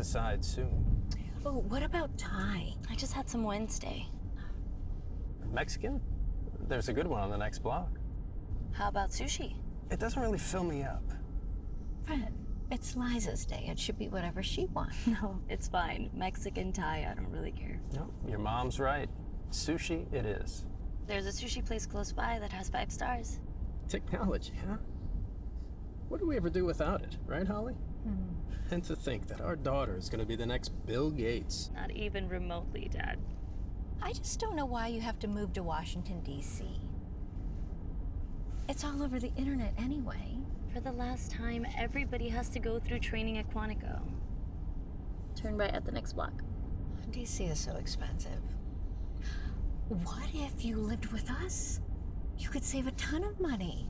decide soon. Oh, what about Thai? I just had some Wednesday. Mexican? There's a good one on the next block. How about sushi? It doesn't really fill me up. Fred, it's Liza's day. It should be whatever she wants. No, it's fine. Mexican, Thai, I don't really care. No, your mom's right. Sushi it is. There's a sushi place close by that has 5 stars. Technology, huh? What do we ever do without it, right, Holly? And to think that our daughter is going to be the next Bill Gates. Not even remotely, Dad. I just don't know why you have to move to Washington, D.C. It's all over the internet anyway. For the last time, everybody has to go through training at Quantico. Turn right at the next block. D.C. is so expensive. What if you lived with us? You could save a ton of money.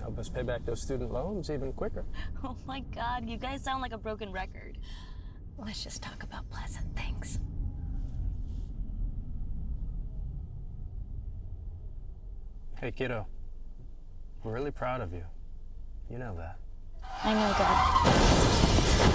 Help us pay back those student loans even quicker. Oh my God, you guys sound like a broken record. Let's just talk about pleasant things. Hey, kiddo. We're really proud of you. You know that. I know, Dad.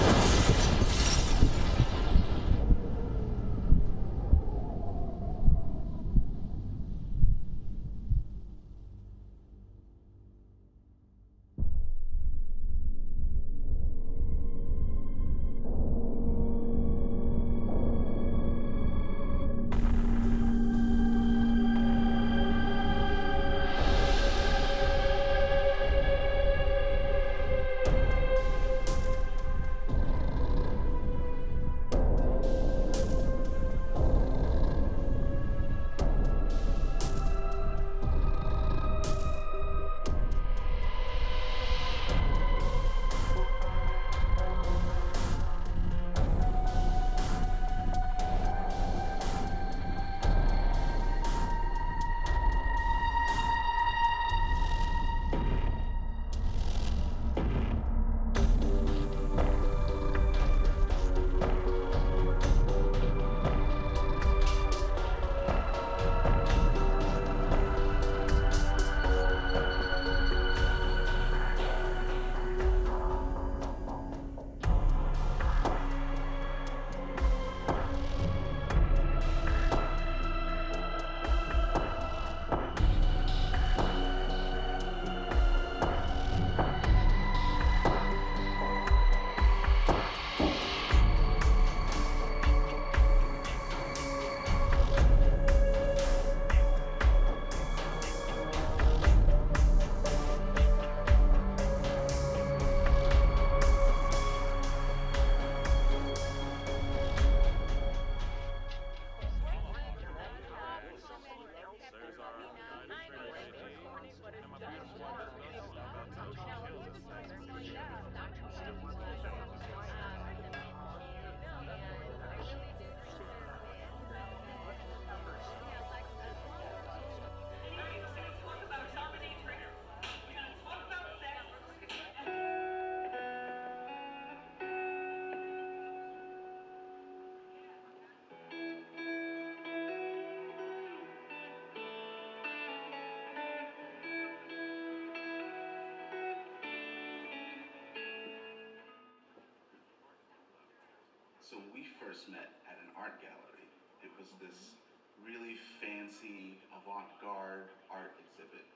So when we first met at an art gallery, it was this really fancy avant-garde art exhibit.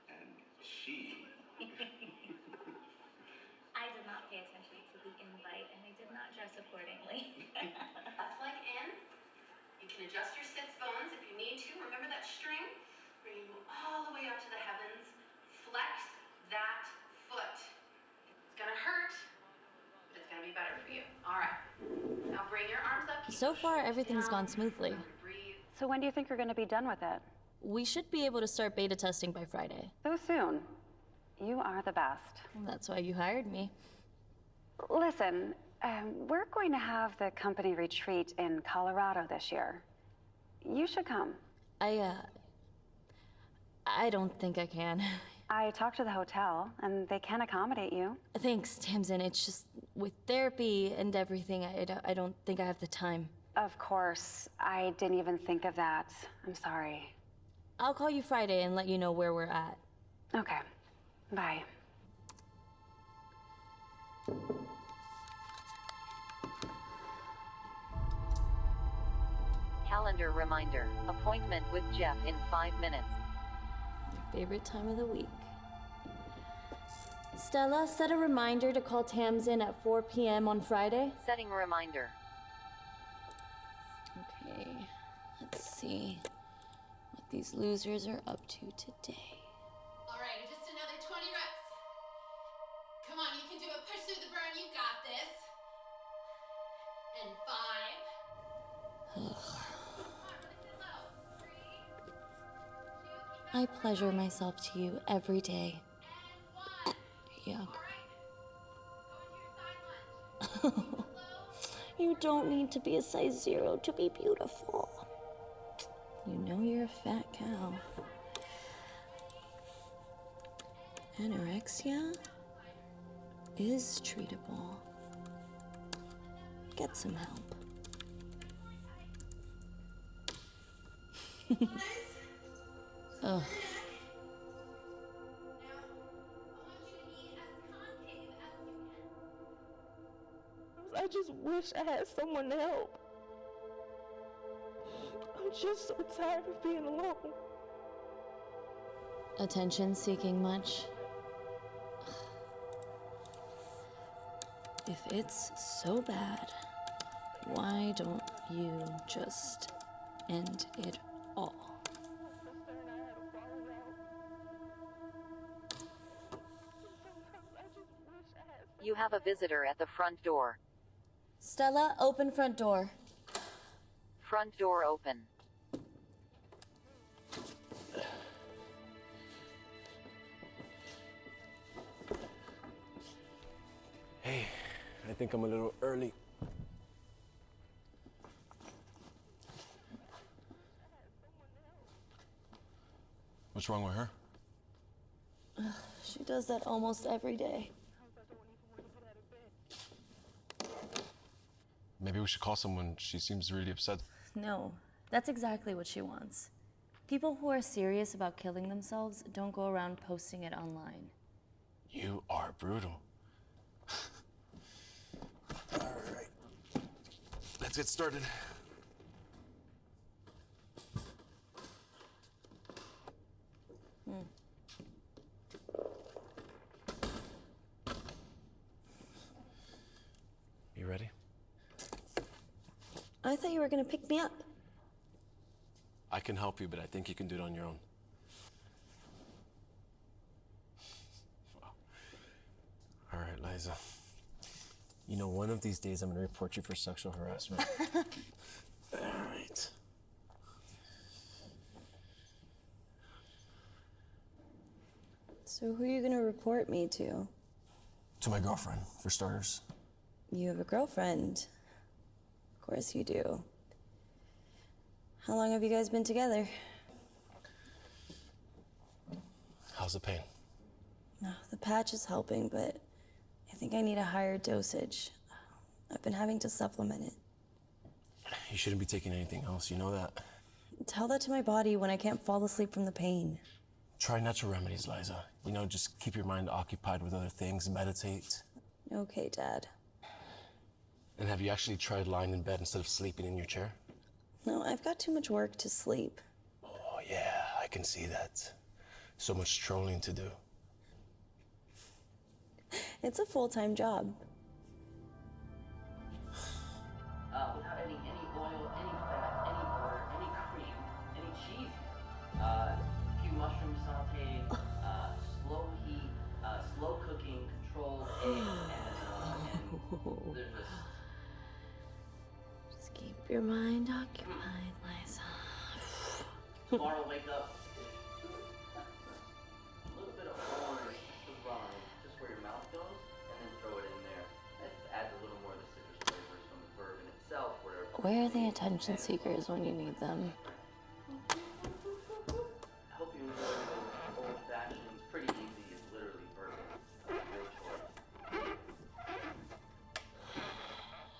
And she... I did not pay attention to the invite, and I did not dress accordingly. Left leg in. You can adjust your sits bones if you need to. Remember that string? Bring you all the way up to the heavens. Flex that foot. It's gonna hurt, but it's gonna be better for you. All right. Now bring your arms up. So far, everything's gone smoothly. So when do you think you're going to be done with it? We should be able to start beta testing by Friday. So soon. You are the best. That's why you hired me. Listen, we're going to have the company retreat in Colorado this year. You should come. I don't think I can. I talked to the hotel, and they can accommodate you. Thanks, Tamsin. It's just, with therapy and everything, I don't think I have the time. Of course. I didn't even think of that. I'm sorry. I'll call you Friday and let you know where we're at. Okay. Bye. Calendar reminder. Appointment with Jeff in 5 minutes. Your favorite time of the week. Stella, set a reminder to call Tamsin at 4 p.m. on Friday. Setting reminder. Okay, let's see what these losers are up to today. All right, just another 20 reps. Come on, you can do it. Push through the burn. You got this. And 5. I pleasure myself to you every day. Yuck. You don't need to be a size 0 to be beautiful. You know you're a fat cow. Anorexia is treatable. Get some help. Ugh. I just wish I had someone to help. I'm just so tired of being alone. Attention seeking much? If it's so bad, why don't you just end it all? You have a visitor at the front door. Stella, open front door. Front door open. Hey, I think I'm a little early. What's wrong with her? She does that almost every day. Maybe we should call someone. She seems really upset. No, that's exactly what she wants. People who are serious about killing themselves don't go around posting it online. You are brutal. All right. Let's get started. You ready? I thought you were gonna pick me up. I can help you, but I think you can do it on your own. Wow. All right, Liza. You know, one of these days I'm gonna report you for sexual harassment. All right. So who are you gonna report me to? To my girlfriend, for starters. You have a girlfriend. Of course you do. How long have you guys been together? How's the pain? No, the patch is helping, but I think I need a higher dosage. I've been having to supplement it. You shouldn't be taking anything else, you know that. Tell that to my body when I can't fall asleep from the pain. Try natural remedies, Liza. You know, just keep your mind occupied with other things, meditate. Okay, Dad. And have you actually tried lying in bed instead of sleeping in your chair? No, I've got too much work to sleep. Oh, yeah, I can see that. So much trolling to do. It's a full-time job. Without any oil, any fat, any butter, any cream, any cheese. A few mushroom sauteing, slow heat, slow cooking, controlled eggs, and there's this. Just keep your mind occupied, Liza. Tomorrow, wake up. A little bit of orange surprise, just where your mouth goes, and then throw it in there. That adds a little more of the citrus flavors from the bourbon itself. Where are the attention seekers when you need them? I hope you enjoy the old fashioned. It's pretty easy. It's literally bourbon. Your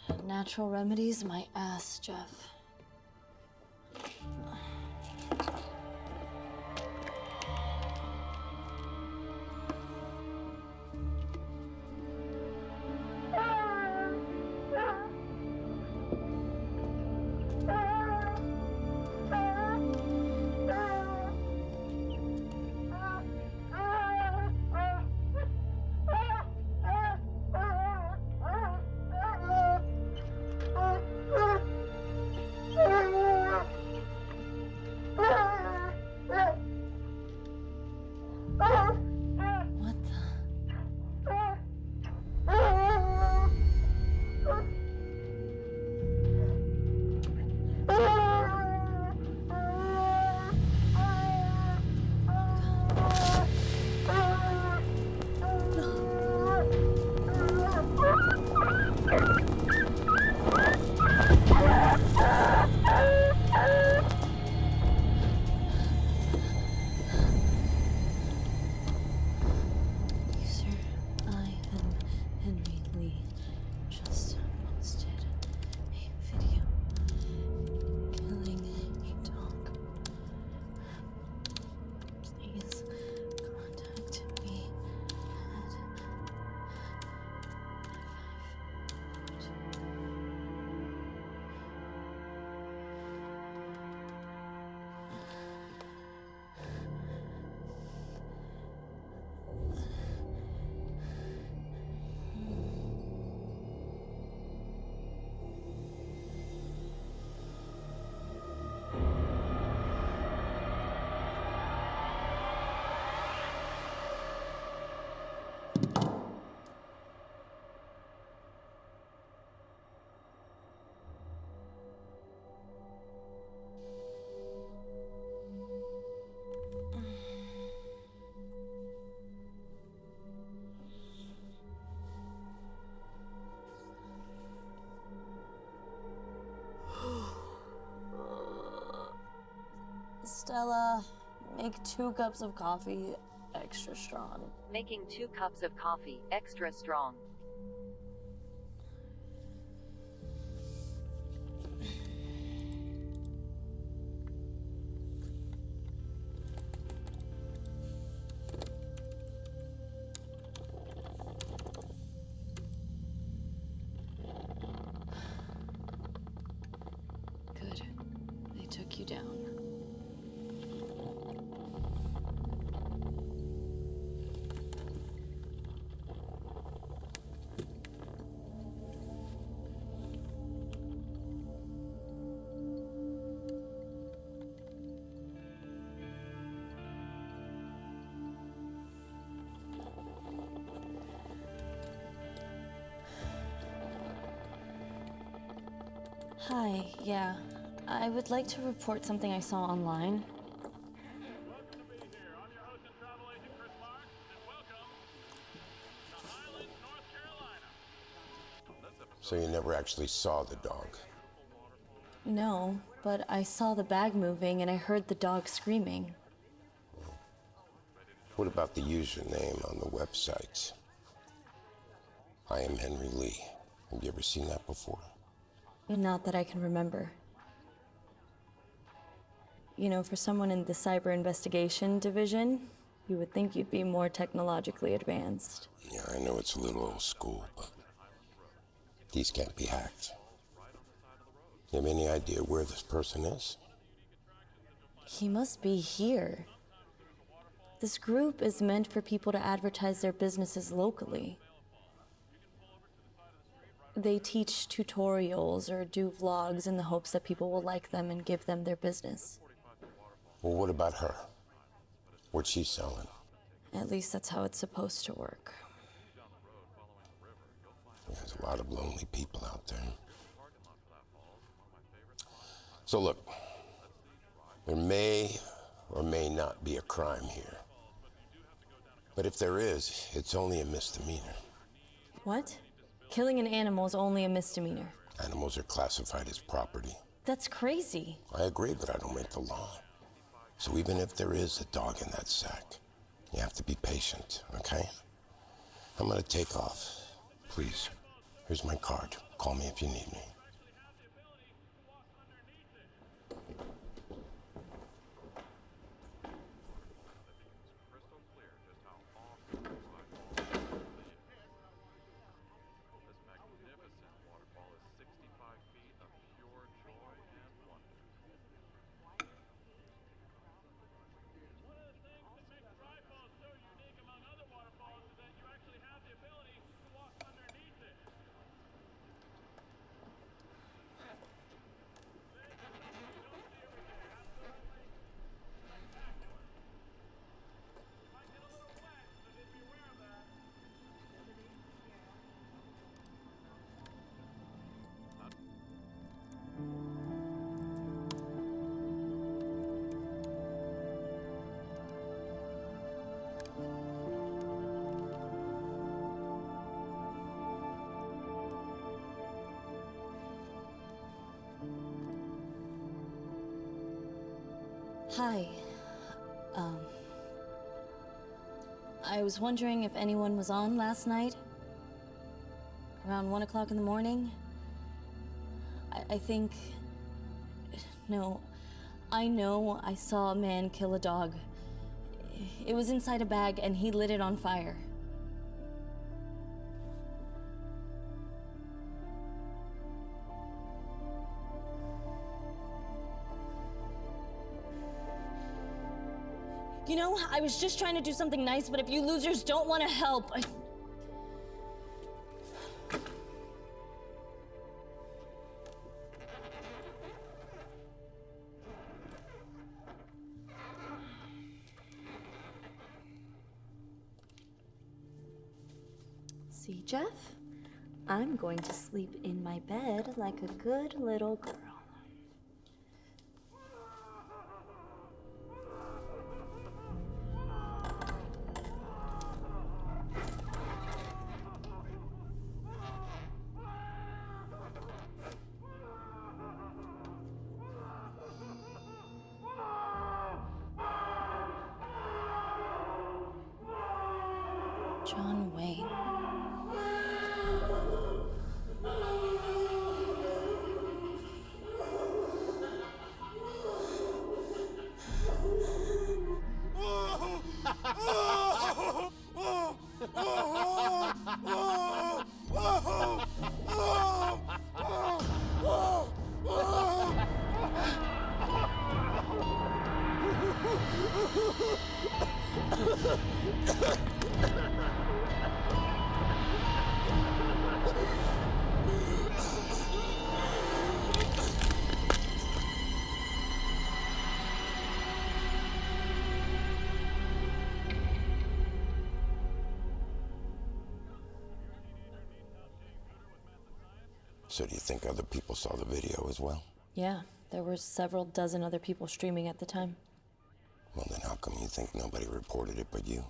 choice. Natural remedies, my ass, Jeff. Stella, make 2 cups of coffee extra strong. Making 2 cups of coffee extra strong. Good. They took you down. Hi, yeah. I would like to report something I saw online. So you never actually saw the dog? No, but I saw the bag moving and I heard the dog screaming. What about the username on the website? I am Henry Lee. Have you ever seen that before? Not that I can remember. You know, for someone in the cyber investigation division, you would think you'd be more technologically advanced. Yeah, I know it's a little old school, but these can't be hacked. You have any idea where this person is? He must be here. This group is meant for people to advertise their businesses locally. They teach tutorials or do vlogs in the hopes that people will like them and give them their business. Well, what about her? What's she selling? At least that's how it's supposed to work. There's a lot of lonely people out there. So look, there may or may not be a crime here. But if there is, it's only a misdemeanor. What? Killing an animal is only a misdemeanor. Animals are classified as property. That's crazy. I agree, but I don't make the law. So even if there is a dog in that sack, you have to be patient, okay? I'm gonna take off. Please, here's my card. Call me if you need me. Hi. I was wondering if anyone was on last night? Around 1 o'clock in the morning? I think... No. I know I saw a man kill a dog. It was inside a bag and he lit it on fire. You know, I was just trying to do something nice, but if you losers don't want to help, See, Jeff? I'm going to sleep in my bed like a good little girl. John Wayne. So do you think other people saw the video as well? Yeah, there were several dozen other people streaming at the time. Well, then how come you think nobody reported it but you?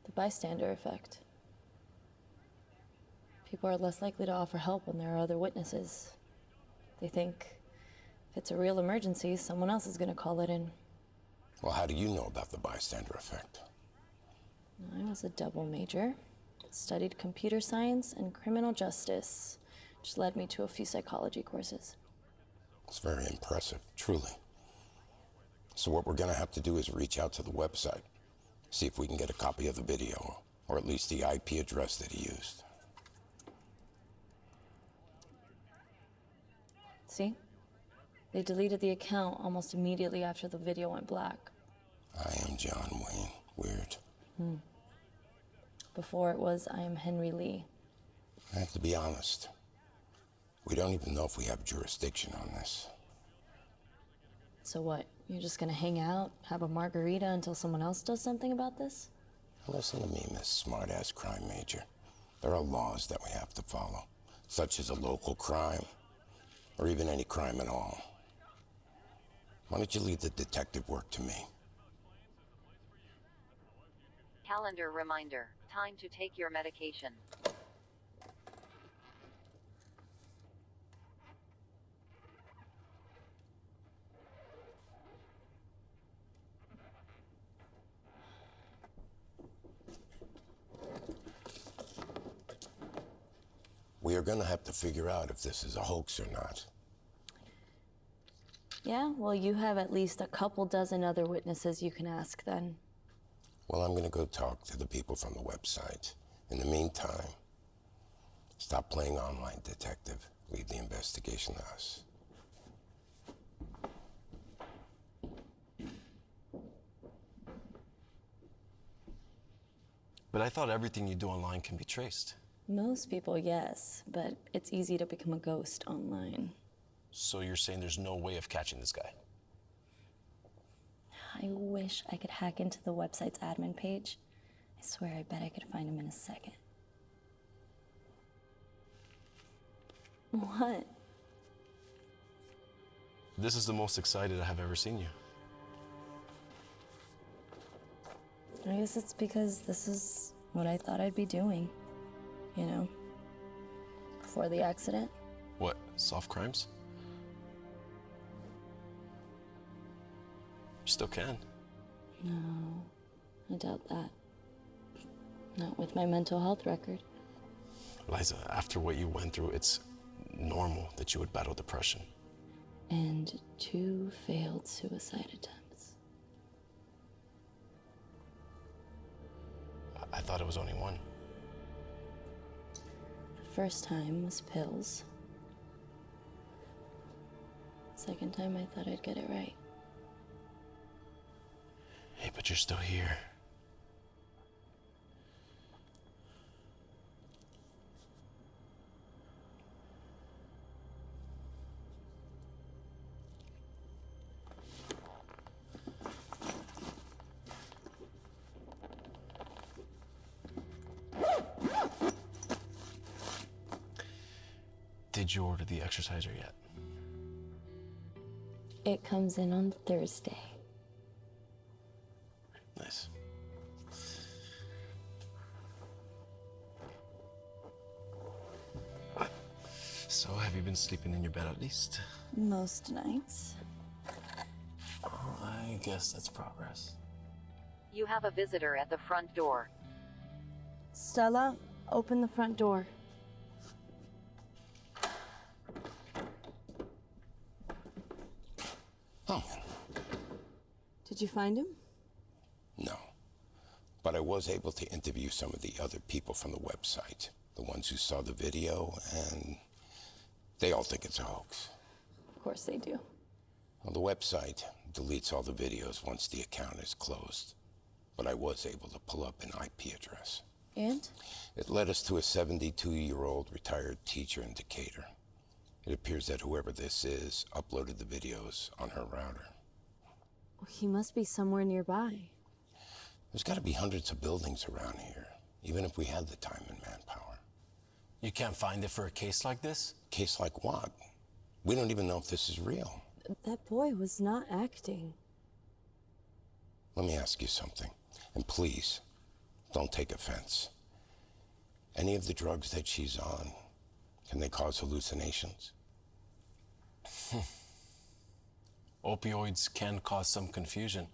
The bystander effect. People are less likely to offer help when there are other witnesses. They think if it's a real emergency, someone else is going to call it in. Well, how do you know about the bystander effect? I was a double major. Studied computer science and criminal justice, which led me to a few psychology courses. It's very impressive, truly. So what we're gonna have to do is reach out to the website, see if we can get a copy of the video, or at least the IP address that he used. See? They deleted the account almost immediately after the video went black. I am John Wayne. Weird. Before it was, I am Henry Lee. I have to be honest. We don't even know if we have jurisdiction on this. So what? You're just gonna hang out, have a margarita until someone else does something about this? Listen to me, Miss Smart-Ass Crime Major. There are laws that we have to follow, such as a local crime, or even any crime at all. Why don't you leave the detective work to me? Calendar reminder. Time to take your medication. We are gonna have to figure out if this is a hoax or not. Yeah, well, you have at least a couple dozen other witnesses you can ask then. Well, I'm gonna go talk to the people from the website. In the meantime, stop playing online detective. Leave the investigation to us. But I thought everything you do online can be traced. Most people, yes, but it's easy to become a ghost online. So you're saying there's no way of catching this guy? I wish I could hack into the website's admin page. I swear I bet I could find him in a second. What? This is the most excited I have ever seen you. I guess it's because this is what I thought I'd be doing. You know, before the accident. What, solve crimes? You still can. No, I doubt that. Not with my mental health record. Liza, after what you went through, it's normal that you would battle depression. And 2 failed suicide attempts. I thought it was only 1. The first time was pills. Second time I thought I'd get it right. Hey, but you're still here. Did you order the exerciser yet? It comes in on Thursday. Nice. So, have you been sleeping in your bed at least? Most nights. Oh, I guess that's progress. You have a visitor at the front door. Stella, open the front door. Oh. Did you find him? No. But I was able to interview some of the other people from the website, the ones who saw the video, and they all think it's a hoax. Of course they do. Well, the website deletes all the videos once the account is closed, but I was able to pull up an IP address. And? It led us to a 72-year-old retired teacher in Decatur. It appears that whoever this is uploaded the videos on her router. Well, he must be somewhere nearby. There's got to be hundreds of buildings around here, even if we had the time and manpower. You can't find it for a case like this? Case like what? We don't even know if this is real. That boy was not acting. Let me ask you something, and please, don't take offense. Any of the drugs that she's on, can they cause hallucinations? Opioids can cause some confusion,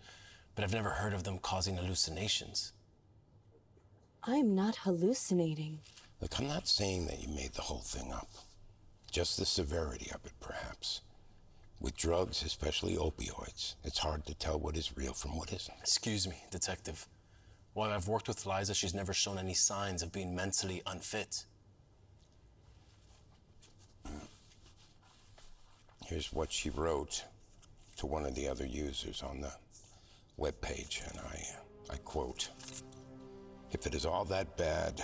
but I've never heard of them causing hallucinations. I'm not hallucinating. Look, I'm not saying that you made the whole thing up. Just the severity of it, perhaps. With drugs, especially opioids, it's hard to tell what is real from what isn't. Excuse me, detective. While I've worked with Liza, she's never shown any signs of being mentally unfit. Here's what she wrote to one of the other users on the webpage, and I quote, "If it is all that bad,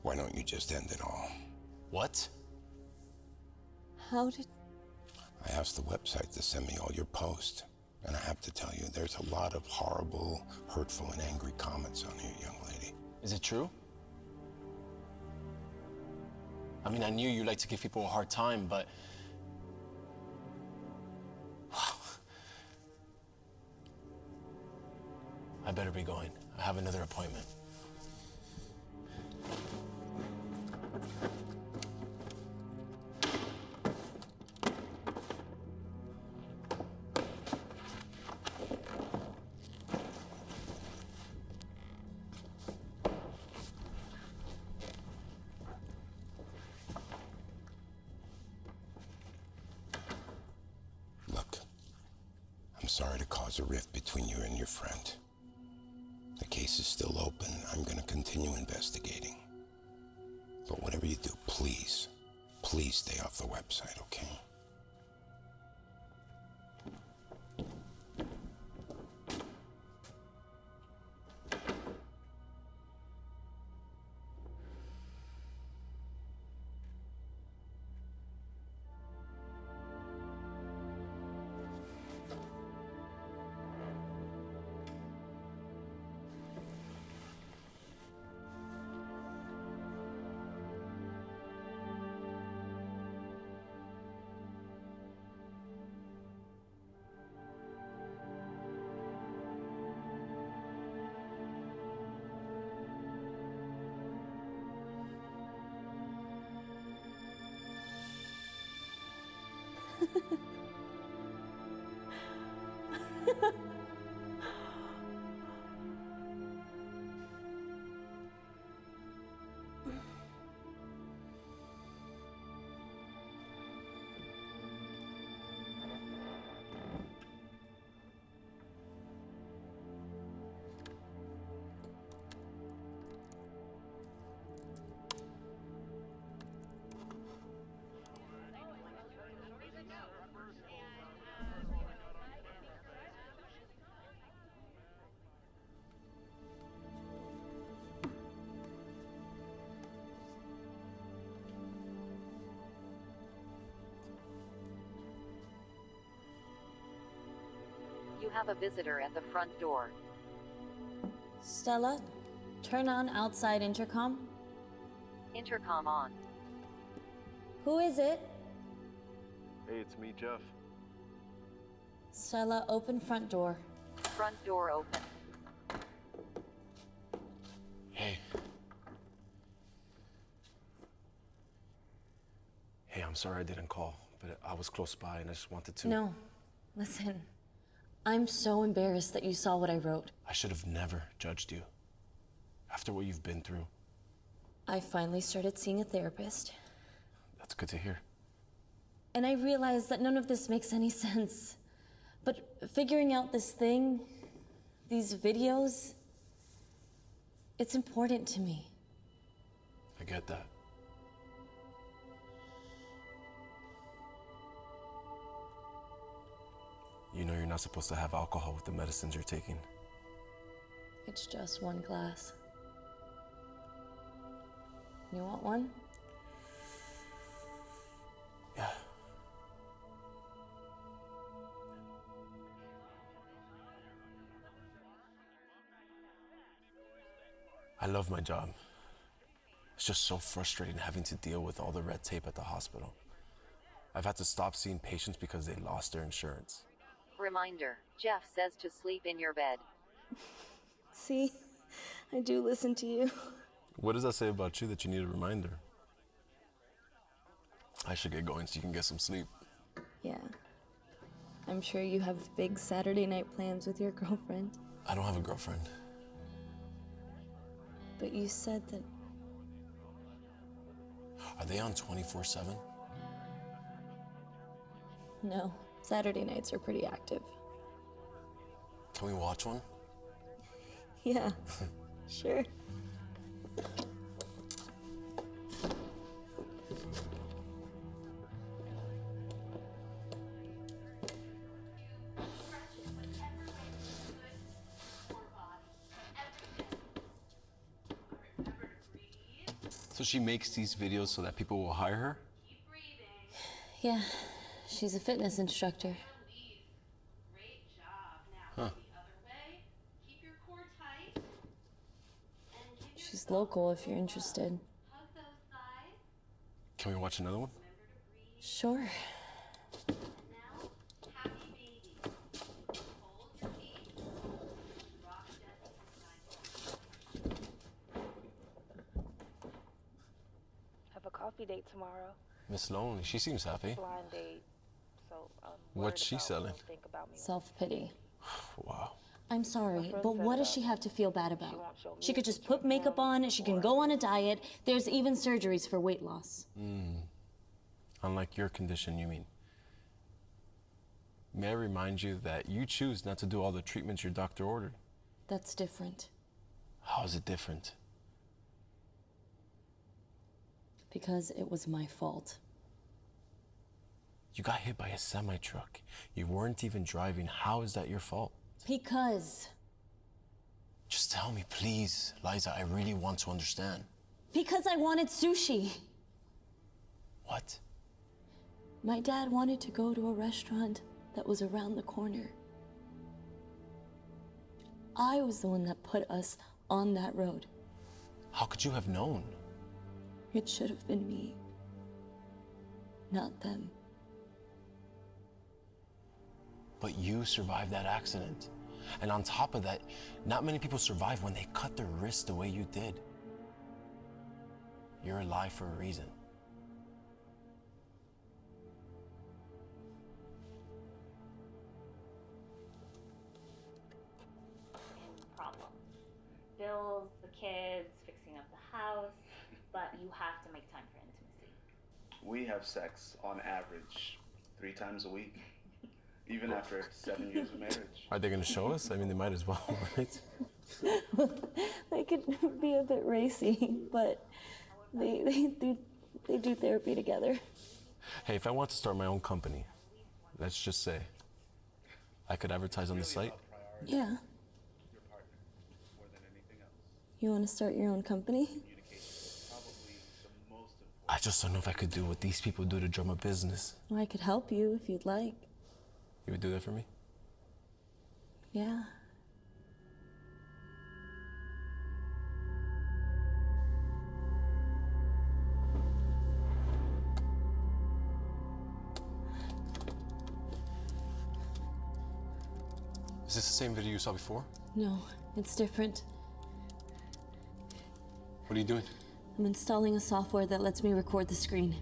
why don't you just end it all?" What? How did... I asked the website to send me all your posts, and I have to tell you, there's a lot of horrible, hurtful, and angry comments on here, young lady. Is it true? I mean, I knew you like to give people a hard time, but... I better be going. I have another appointment. Look, I'm sorry to cause a rift between you and your friend. The case is still open. I'm going to continue investigating. But whatever you do, please, please stay off the website, okay? You have a visitor at the front door. Stella, turn on outside intercom. Intercom on. Who is it? Hey, it's me, Jeff. Stella, open front door. Front door open. Hey. Hey, I'm sorry I didn't call, but I was close by and I just wanted to... No, listen. I'm so embarrassed that you saw what I wrote. I should have never judged you. After what you've been through. I finally started seeing a therapist. That's good to hear. And I realized that none of this makes any sense. But figuring out this thing, these videos, it's important to me. I get that. You know you're not supposed to have alcohol with the medicines you're taking. It's just one glass. You want one? Yeah. I love my job. It's just so frustrating having to deal with all the red tape at the hospital. I've had to stop seeing patients because they lost their insurance. Reminder, Jeff says to sleep in your bed. See, I do listen to you. What does that say about you that you need a reminder? I should get going so you can get some sleep. Yeah. I'm sure you have big Saturday night plans with your girlfriend. I don't have a girlfriend. But you said that... Are they on 24/7? No, Saturday nights are pretty active. Can we watch one? Yeah, sure. So she makes these videos so that people will hire her? Yeah, she's a fitness instructor. Huh. She's local if you're interested. Can we watch another one? Sure. Have a coffee date tomorrow. Miss Lonely, she seems happy. Blind date. So What's she selling? Self-pity. Wow. I'm sorry, but what does she have to feel bad about? She could just put makeup on, she can go on a diet, there's even surgeries for weight loss. Unlike your condition, you mean? May I remind you that you choose not to do all the treatments your doctor ordered? That's different. How is it different? Because it was my fault. You got hit by a semi-truck. You weren't even driving. How is that your fault? Because. Just tell me, please, Liza. I really want to understand. Because I wanted sushi. What? My dad wanted to go to a restaurant that was around the corner. I was the one that put us on that road. How could you have known? It should have been me, not them. But you survived that accident. And on top of that, not many people survive when they cut their wrist the way you did. You're alive for a reason. Problem. Bills, the kids, fixing up the house, but you have to make time for intimacy. We have sex on average 3 times a week, even after 7 years of marriage. Are they going to show us? I mean, they might as well, right? They could be a bit racy, but they do therapy together. Hey, if I want to start my own company, let's just say, I could advertise on the site? Yeah. You want to start your own company? I just don't know if I could do what these people do to drum a business. Well, I could help you if you'd like. You would do that for me? Yeah. Is this the same video you saw before? No, it's different. What are you doing? I'm installing a software that lets me record the screen.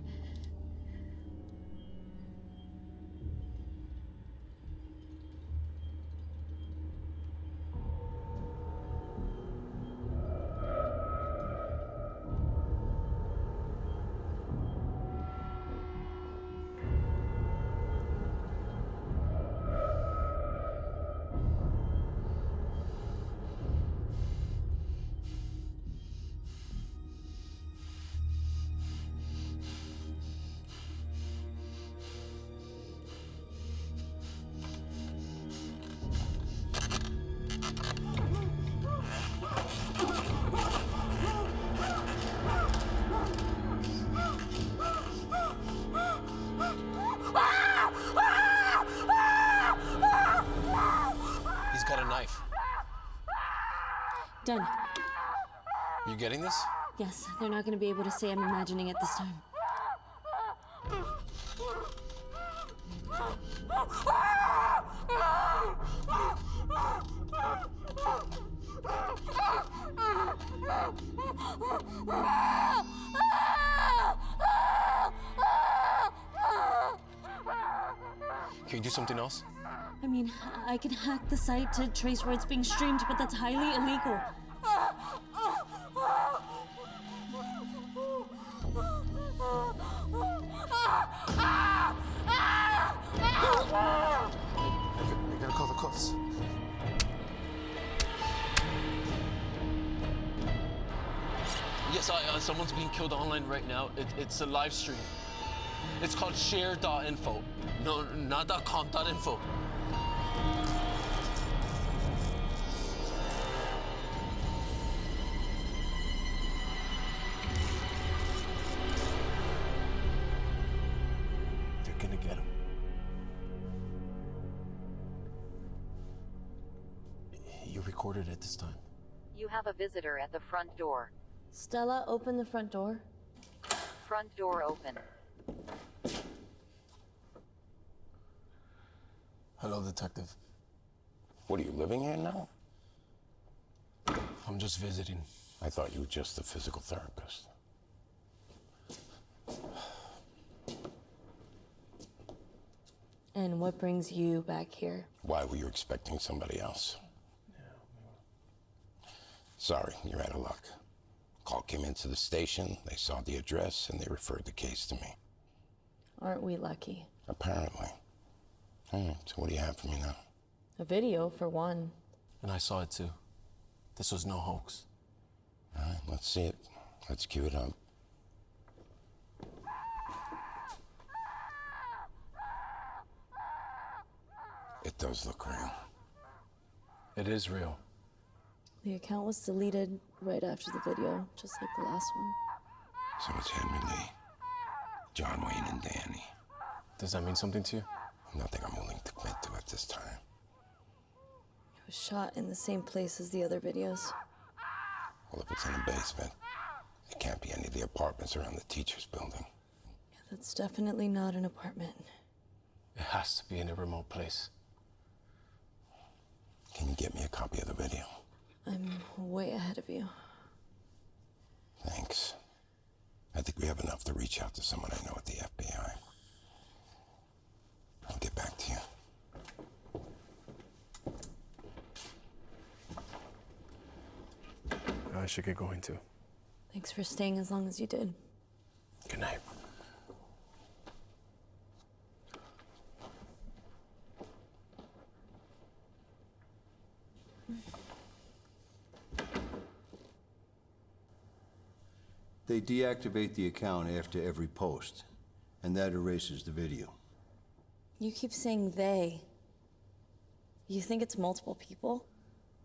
Done. You getting this? Yes, they're not gonna be able to say I'm imagining it this time. Can you do something else? I mean, I can hack the site to trace where it's being streamed, but that's highly illegal. I gotta call the cops. Yes, someone's being killed online right now. It's a live stream. It's called share.info. No, not .com.info. They're gonna get him. You recorded it this time. You have a visitor at the front door. Stella, open the front door. Front door open. Hello, detective. What, are you living here now? I'm just visiting. I thought you were just a physical therapist. And what brings you back here? Why were you expecting somebody else? Sorry, you're out of luck. Call came into the station, they saw the address, and they referred the case to me. Aren't we lucky? Apparently. So what do you have for me now? A video, for one. And I saw it too. This was no hoax. All right, let's see it. Let's cue it up. It does look real. It is real. The account was deleted right after the video, just like the last one. So it's Henry Lee, John Wayne, and Danny. Does that mean something to you? Nothing I'm willing to commit to at this time. It was shot in the same place as the other videos. Well, if it's in a basement, it can't be any of the apartments around the teacher's building. That's definitely not an apartment. It has to be in a remote place. Can you get me a copy of the video? I'm way ahead of you. Thanks. I think we have enough to reach out to someone I know at the FBI. I'll get back to you. I should get going too. Thanks for staying as long as you did. Good night. They deactivate the account after every post, and that erases the video. You keep saying they. You think it's multiple people?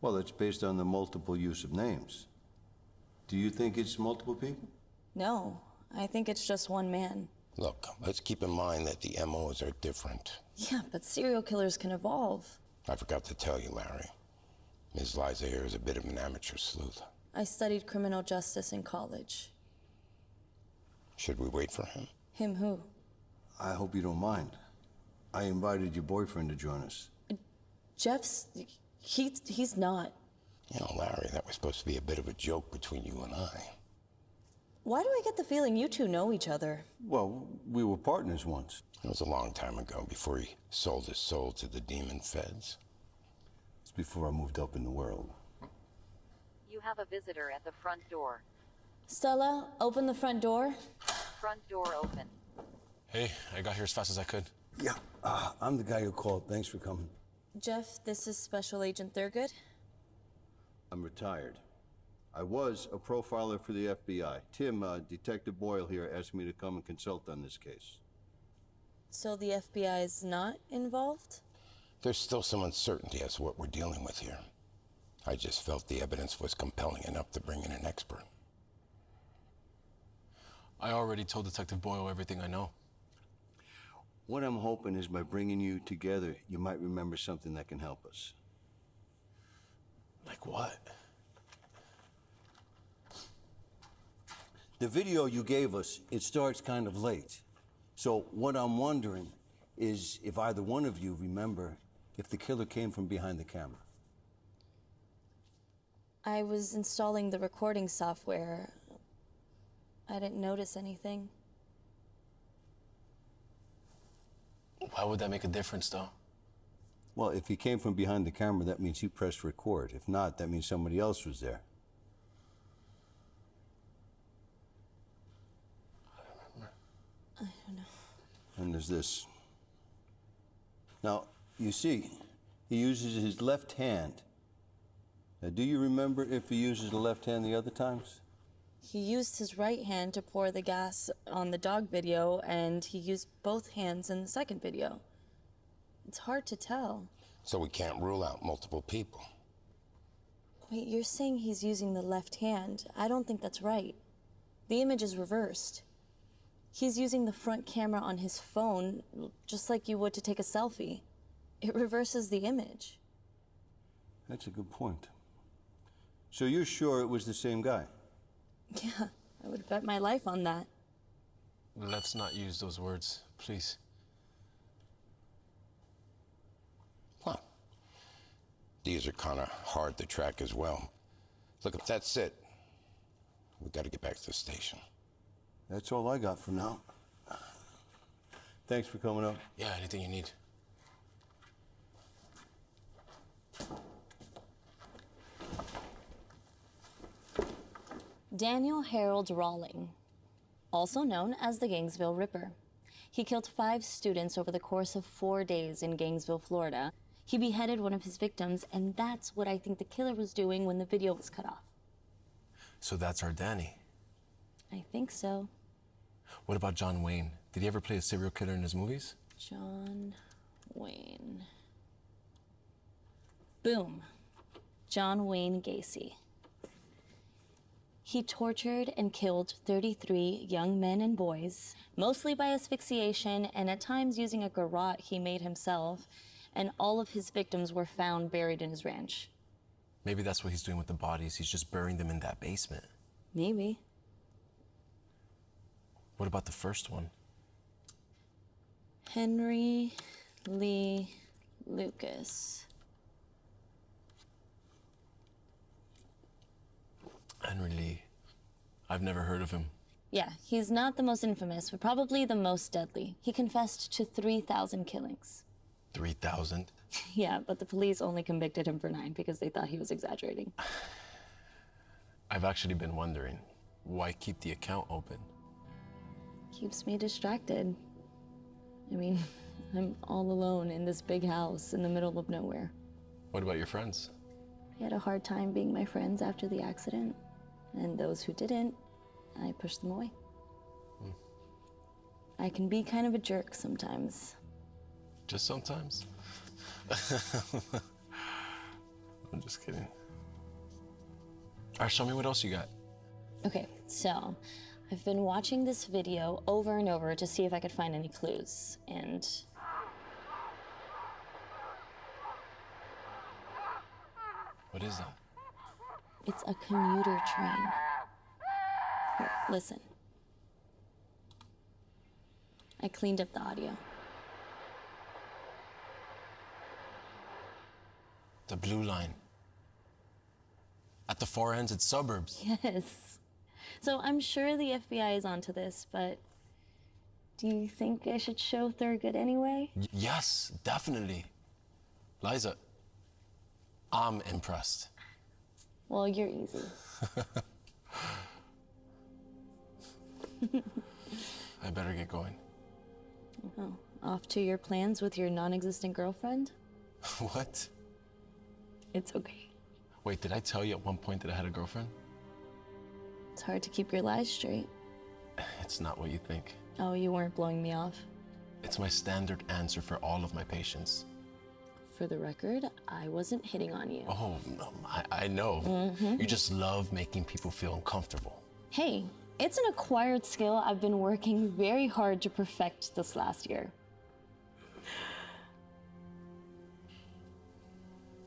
Well, it's based on the multiple use of names. Do you think it's multiple people? No, I think it's just one man. Look, let's keep in mind that the MOs are different. Yeah, but serial killers can evolve. I forgot to tell you, Larry. Ms. Liza here is a bit of an amateur sleuth. I studied criminal justice in college. Should we wait for him? Him who? I hope you don't mind. I invited your boyfriend to join us. Jeff's... he's not. You know, Larry, that was supposed to be a bit of a joke between you and I. Why do I get the feeling you two know each other? Well, we were partners once. It was a long time ago, before he sold his soul to the demon feds. It's before I moved up in the world. You have a visitor at the front door. Stella, open the front door. Front door open. Hey, I got here as fast as I could. Yeah, I'm the guy who called. Thanks for coming. Jeff, this is Special Agent Thurgood. I'm retired. I was a profiler for the FBI. Tim, Detective Boyle here, asked me to come and consult on this case. So the FBI is not involved? There's still some uncertainty as to what we're dealing with here. I just felt the evidence was compelling enough to bring in an expert. I already told Detective Boyle everything I know. What I'm hoping is by bringing you together, you might remember something that can help us. Like what? The video you gave us, it starts kind of late. So what I'm wondering is if either one of you remember if the killer came from behind the camera. I was installing the recording software. I didn't notice anything. Why would that make a difference, though? Well, if he came from behind the camera, that means he pressed record. If not, that means somebody else was there. I don't know. And there's this. Now, you see, he uses his left hand. Now, do you remember if he uses the left hand the other times? He used his right hand to pour the gas on the dog video, and he used both hands in the second video. It's hard to tell. So we can't rule out multiple people. Wait, you're saying he's using the left hand? I don't think that's right. The image is reversed. He's using the front camera on his phone, just like you would to take a selfie. It reverses the image. That's a good point. So you're sure it was the same guy? Yeah, I would bet my life on that. Let's not use those words, please. Well, these are kind of hard to track as well. Look, if that's it, we got to get back to the station. That's all I got for now. Thanks for coming up. Yeah, anything you need. Daniel Harold Rawling, also known as the Gainesville Ripper. He killed 5 students over the course of 4 days in Gainesville, Florida. He beheaded one of his victims, and that's what I think the killer was doing when the video was cut off. So that's our Danny. I think so. What about John Wayne? Did he ever play a serial killer in his movies? John Wayne. Boom. John Wayne Gacy. He tortured and killed 33 young men and boys, mostly by asphyxiation and at times using a garrote he made himself, and all of his victims were found buried in his ranch. Maybe that's what he's doing with the bodies. He's just burying them in that basement. Maybe. What about the first one? Henry Lee Lucas. Henry Lee. I've never heard of him. Yeah, he's not the most infamous, but probably the most deadly. He confessed to 3,000 killings. 3,000? Yeah, but the police only convicted him for 9 because they thought he was exaggerating. I've actually been wondering, why keep the account open? Keeps me distracted. I mean, I'm all alone in this big house in the middle of nowhere. What about your friends? I had a hard time being my friends after the accident. And those who didn't, I pushed them away. I can be kind of a jerk sometimes. Just sometimes? I'm just kidding. All right, show me what else you got. Okay, so I've been watching this video over and over to see if I could find any clues, and what is that? it's a commuter train. Here, listen. I cleaned up the audio. The blue line. At the far ends, it's suburbs. Yes. So I'm sure the FBI is onto this, but do you think I should show Thurgood anyway? Yes, definitely. Liza, I'm impressed. Well, you're easy. I better get going. Oh, off to your plans with your non-existent girlfriend? What? It's okay. Wait, did I tell you at one point that I had a girlfriend? It's hard to keep your lies straight. It's not what you think. Oh, you weren't blowing me off? It's my standard answer for all of my patients. For the record, I wasn't hitting on you. Oh, no, I know. Mm-hmm. You just love making people feel uncomfortable. Hey, it's an acquired skill I've been working very hard to perfect this last year.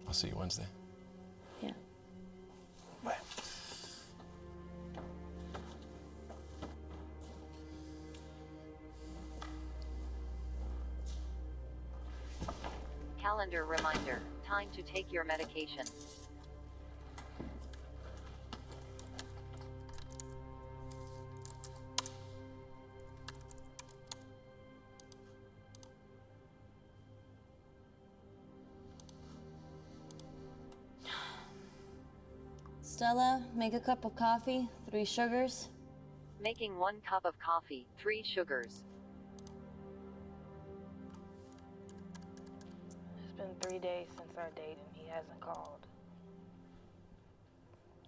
I'll see you Wednesday. Yeah. Bye. calendar reminder. Time to take your medication. Stella, make a cup of coffee, 3 sugars. Making 1 cup of coffee, 3 sugars. It's been 3 days since our date and he hasn't called.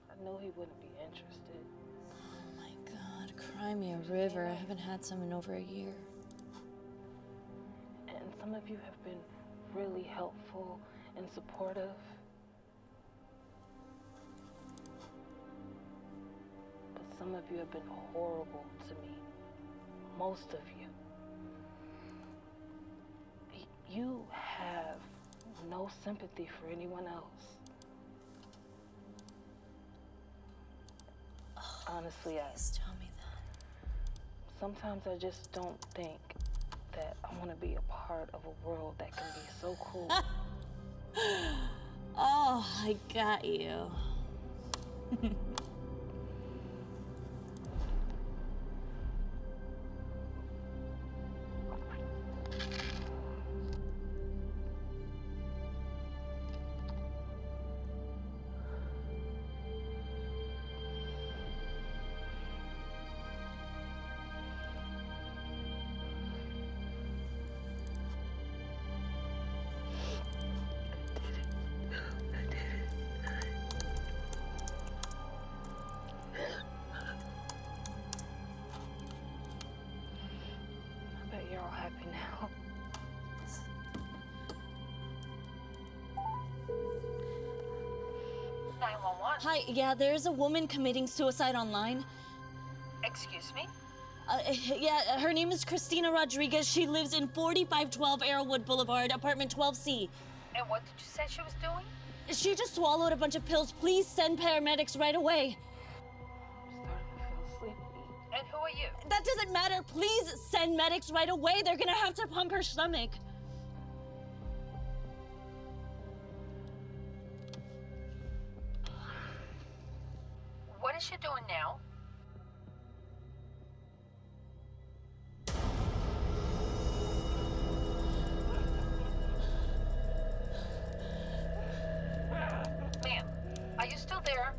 I knew he wouldn't be interested. Oh my God, cry me a river. I haven't had some in over a year. And some of you have been really helpful and supportive. But some of you have been horrible to me. Most of you. You have no sympathy for anyone else. Honestly, Please tell me that. Sometimes I just don't think that I want to be a part of a world that can be so cool. Oh, I got you. I bet you're all happy now. Hi, yeah, there's a woman committing suicide online. Excuse me? Yeah, her name is Christina Rodriguez. She lives in 4512 Arrowwood Boulevard, apartment 12C. And what did you say she was doing? She just swallowed a bunch of pills. Please send paramedics right away. And who are you? That doesn't matter. Please send medics right away. They're gonna have to pump her stomach. What is she doing now? Ma'am, are you still there?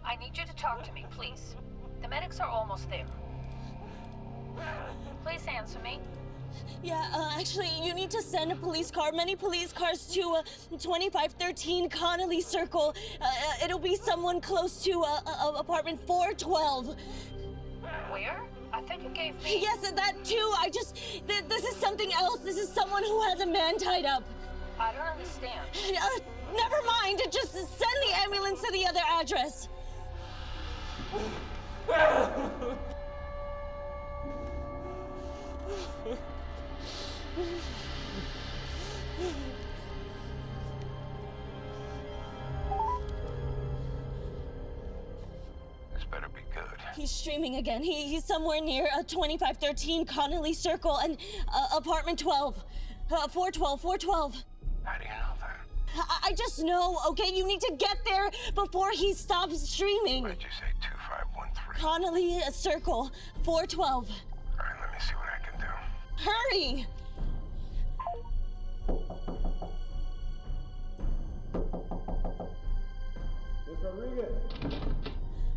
I need you to talk to me, please. The medics are almost there. Please answer me. Yeah, actually, you need to send a police car, many police cars to 2513 Connolly Circle. It'll be someone close to apartment 412. Where? I think you gave me... Yes, that too. This is something else. This is someone who has a man tied up. I don't understand. Never mind. Just send the ambulance to the other address. This better be good. He's streaming again. He's somewhere near 2513 Connolly Circle and apartment 12. 412. How do you know that? I just know, okay? You need to get there before he stops streaming. What did you say, 2513? Connolly Circle, 412. All right, let me see what I can do. Hurry!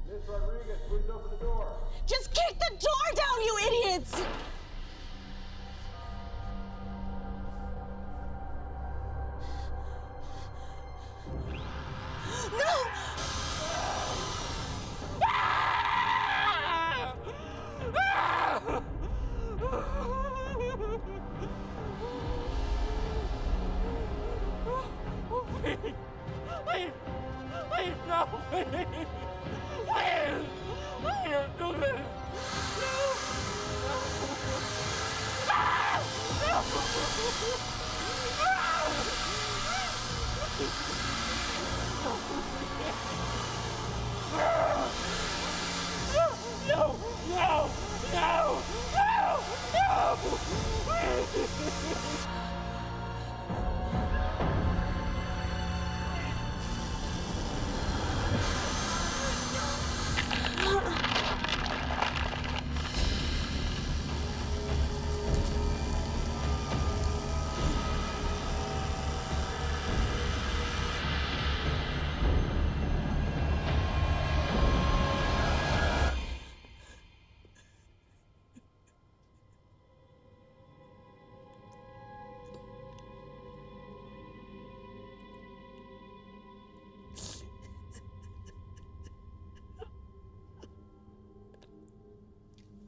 Miss Rodriguez, please open the door. Just kick the door down, you idiots! No! Please, no, please. Please, do this. No!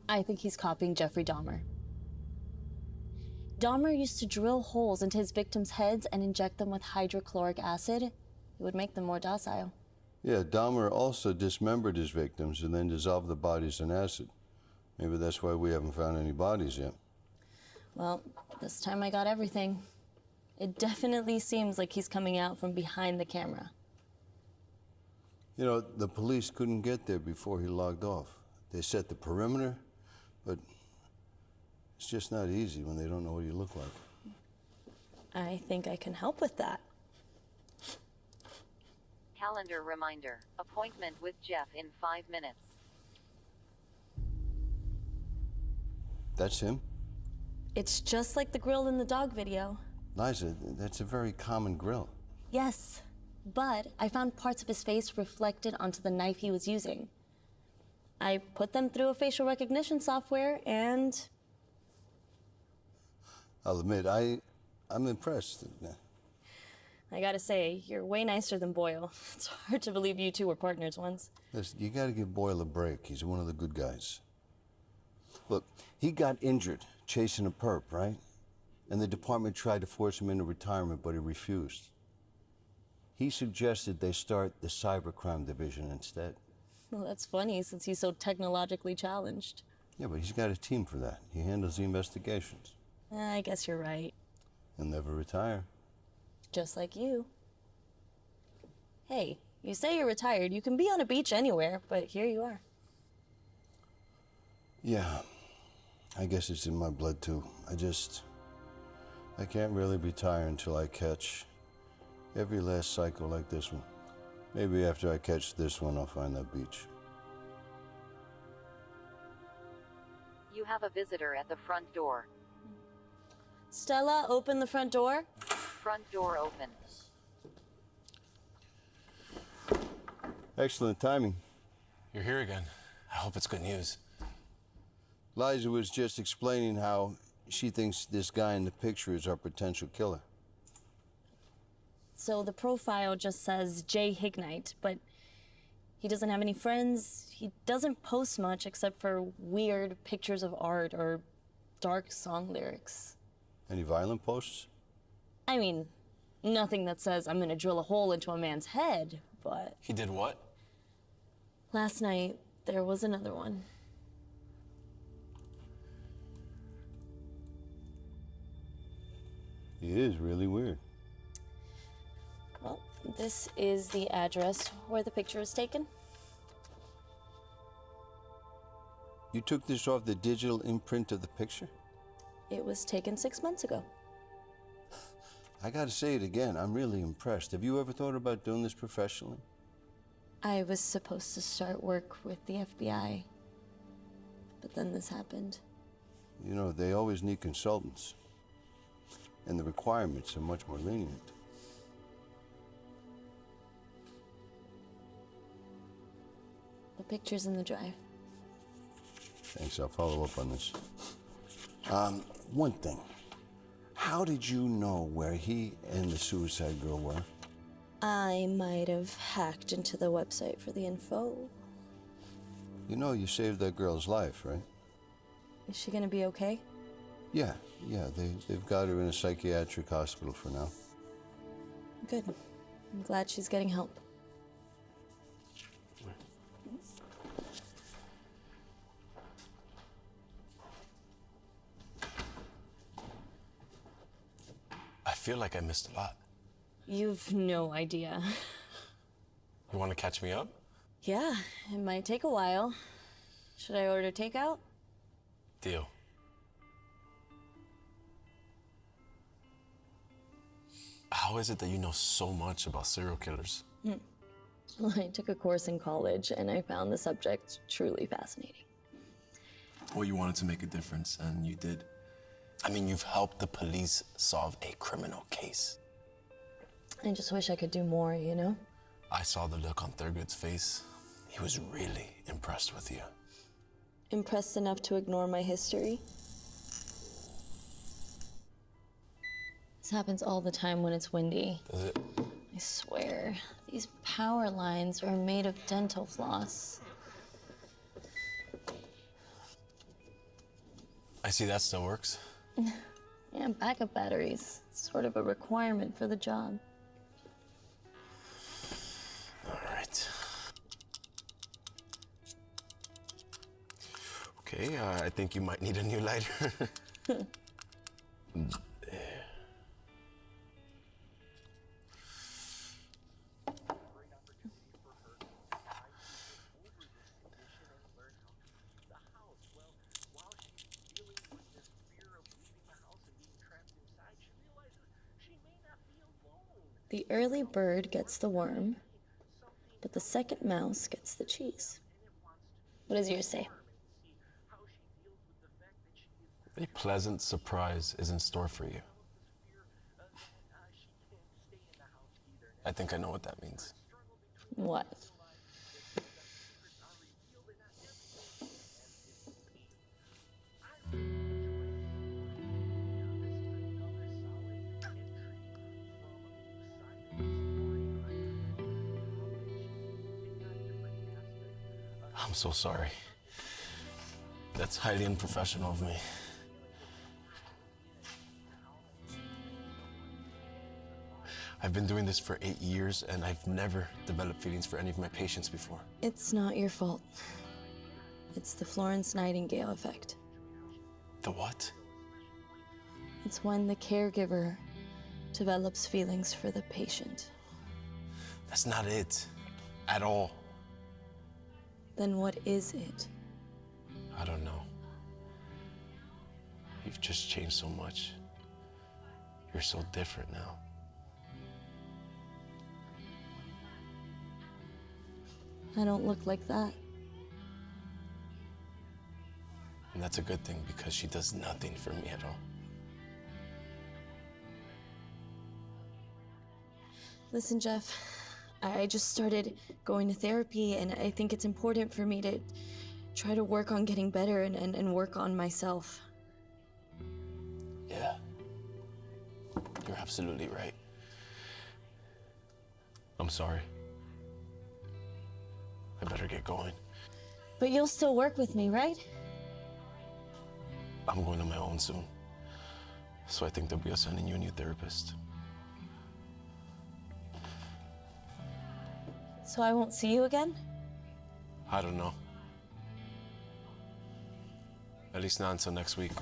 I think he's copying Jeffrey Dahmer. Dahmer used to drill holes into his victims' heads and inject them with hydrochloric acid. It would make them more docile. Yeah, Dahmer also dismembered his victims and then dissolved the bodies in acid. Maybe that's why we haven't found any bodies yet. Well, this time I got everything. It definitely seems like he's coming out from behind the camera. You know, the police couldn't get there before he logged off. They set the perimeter, but it's just not easy when they don't know what you look like. I think I can help with that. Calendar reminder. Appointment with Jeff in 5 minutes. That's him? It's just like the grill in the dog video. Liza, that's a very common grill. Yes, but I found parts of his face reflected onto the knife he was using. I put them through a facial recognition software and... I'll admit, I'm impressed. I gotta say, you're way nicer than Boyle. It's hard to believe you two were partners once. Listen, you gotta give Boyle a break. He's one of the good guys. Look, he got injured chasing a perp, right? And the department tried to force him into retirement, but he refused. He suggested they start the cybercrime division instead. Well, that's funny, since he's so technologically challenged. Yeah, but he's got a team for that. He handles the investigations. I guess you're right. He'll never retire. Just like you. Hey, you say you're retired. You can be on a beach anywhere, but here you are. Yeah, I guess it's in my blood too. I can't really retire until I catch every last cycle like this one. Maybe after I catch this one, I'll find that beach. You have a visitor at the front door. Stella, open the front door. Front door open. Excellent timing. You're here again. I hope it's good news. Liza was just explaining how she thinks this guy in the picture is our potential killer. So the profile just says Jay Hignite, but he doesn't have any friends. He doesn't post much except for weird pictures of art or dark song lyrics. Any violent posts? I mean, nothing that says I'm gonna drill a hole into a man's head, but... He did what? Last night, there was another one. He is really weird. Well, this is the address where the picture was taken. You took this off the digital imprint of the picture? It was taken 6 months ago. I gotta say it again, I'm really impressed. Have you ever thought about doing this professionally? I was supposed to start work with the FBI, but then this happened. You know, they always need consultants, and the requirements are much more lenient. The picture's in the drive. Thanks, I'll follow up on this. One thing. How did you know where he and the suicide girl were? I might have hacked into the website for the info. You know you saved that girl's life, right? Is she gonna be okay? Yeah, they've got her in a psychiatric hospital for now. Good. I'm glad she's getting help. I feel like I missed a lot. You've no idea. You want to catch me up? Yeah, it might take a while. Should I order takeout? Deal. How is it that you know so much about serial killers? Well, I took a course in college, and I found the subject truly fascinating. Well, you wanted to make a difference, and you did. I mean, you've helped the police solve a criminal case. I just wish I could do more, you know? I saw the look on Thurgood's face. He was really impressed with you. Impressed enough to ignore my history? This happens all the time when it's windy. Does it? I swear, these power lines are made of dental floss. I see that still works. Yeah, backup batteries. It's sort of a requirement for the job. All right. Okay, I think you might need a new lighter. The early bird gets the worm, but the second mouse gets the cheese. What does yours say? A pleasant surprise is in store for you. I think I know what that means. What? I'm so sorry. That's highly unprofessional of me. I've been doing this for 8 years, and I've never developed feelings for any of my patients before. It's not your fault. It's the Florence Nightingale effect. The what? It's when the caregiver develops feelings for the patient. That's not it. At all. Then what is it? I don't know. You've just changed so much. You're so different now. I don't look like that. And that's a good thing, because she does nothing for me at all. Listen, Jeff, I just started going to therapy, and I think it's important for me to try to work on getting better and work on myself. Yeah. You're absolutely right. I'm sorry. I better get going. But you'll still work with me, right? I'm going on my own soon. So I think they'll be assigning you a new therapist. So I won't see you again? I don't know. At least not until next week.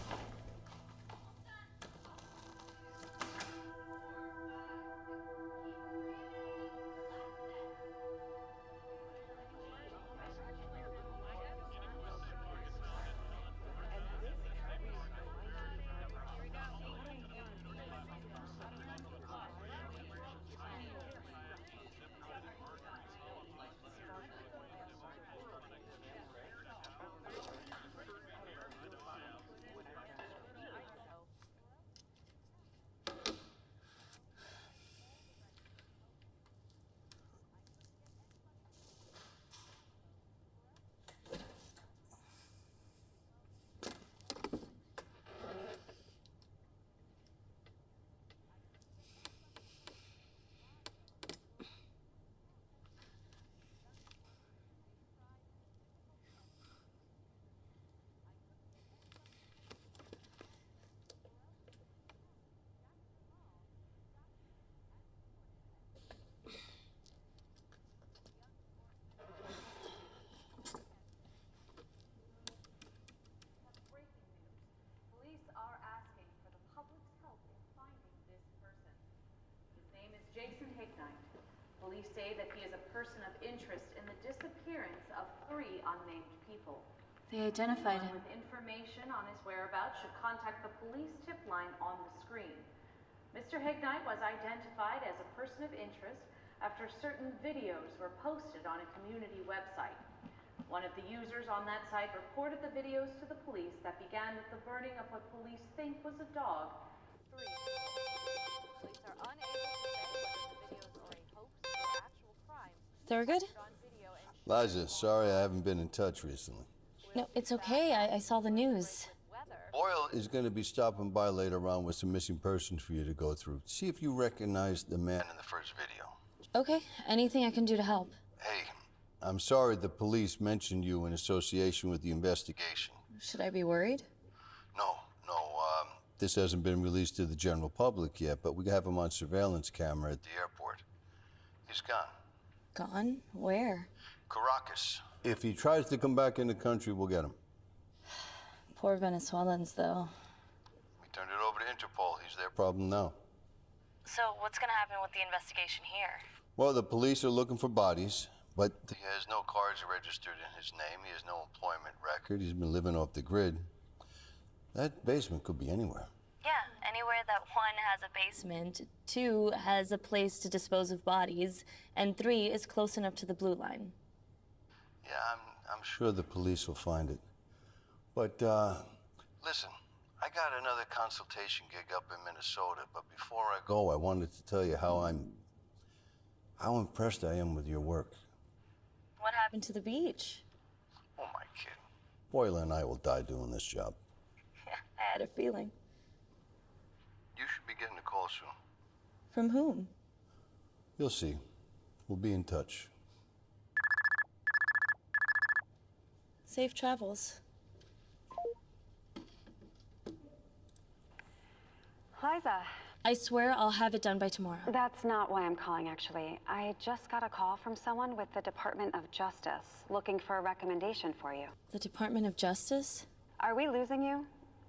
Police say that he is a person of interest in the disappearance of 3 unnamed people. They identified him. With information on his whereabouts should contact the police tip line on the screen. Mr. Hignite was identified as a person of interest after certain videos were posted on a community website. One of the users on that site reported the videos to the police that began with the burning of what police think was a dog. Police are unable to say whether the videos are a hoax or actual crime. Thurgood? Liza, sorry I haven't been in touch recently. No, it's okay. I saw the news. Boyle is going to be stopping by later on with some missing persons for you to go through. See if you recognize the man in the first video. Okay, anything I can do to help. Hey, I'm sorry the police mentioned you in association with the investigation. Should I be worried? No. This hasn't been released to the general public yet, but we have him on surveillance camera at the airport. He's gone. Gone? Where? Caracas. If he tries to come back in the country, we'll get him. Poor Venezuelans, though. We turned it over to Interpol. He's their problem now. So what's gonna happen with the investigation here? Well, the police are looking for bodies, but he has no cars registered in his name. He has no employment record. He's been living off the grid. That basement could be anywhere. Yeah, anywhere that 1 has a basement, 2 has a place to dispose of bodies, and 3 is close enough to the blue line. Yeah, I'm sure the police will find it. But, listen, I got another consultation gig up in Minnesota, but before I go, I wanted to tell you how impressed I am with your work. What happened to the beach? Oh, my kid. Boyle and I will die doing this job. I had a feeling. You should be getting a call soon. From whom? You'll see. We'll be in touch. Safe travels. Liza. I swear I'll have it done by tomorrow. That's not why I'm calling, actually. I just got a call from someone with the Department of Justice looking for a recommendation for you. The Department of Justice? Are we losing you?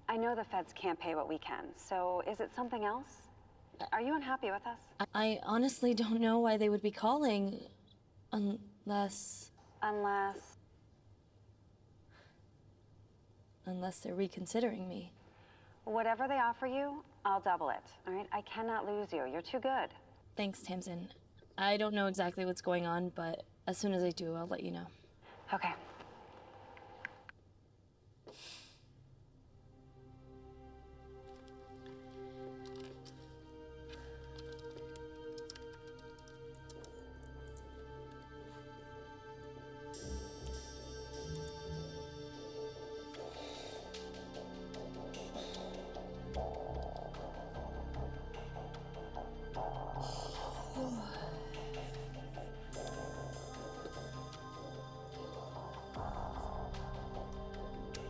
I know the feds can't pay what we can, so is it something else? Are you unhappy with us? I honestly don't know why they would be calling, unless they're reconsidering me. Whatever they offer you, I'll double it, all right? I cannot lose you. You're too good. Thanks, Tamsin. I don't know exactly what's going on, but as soon as I do, I'll let you know. Okay.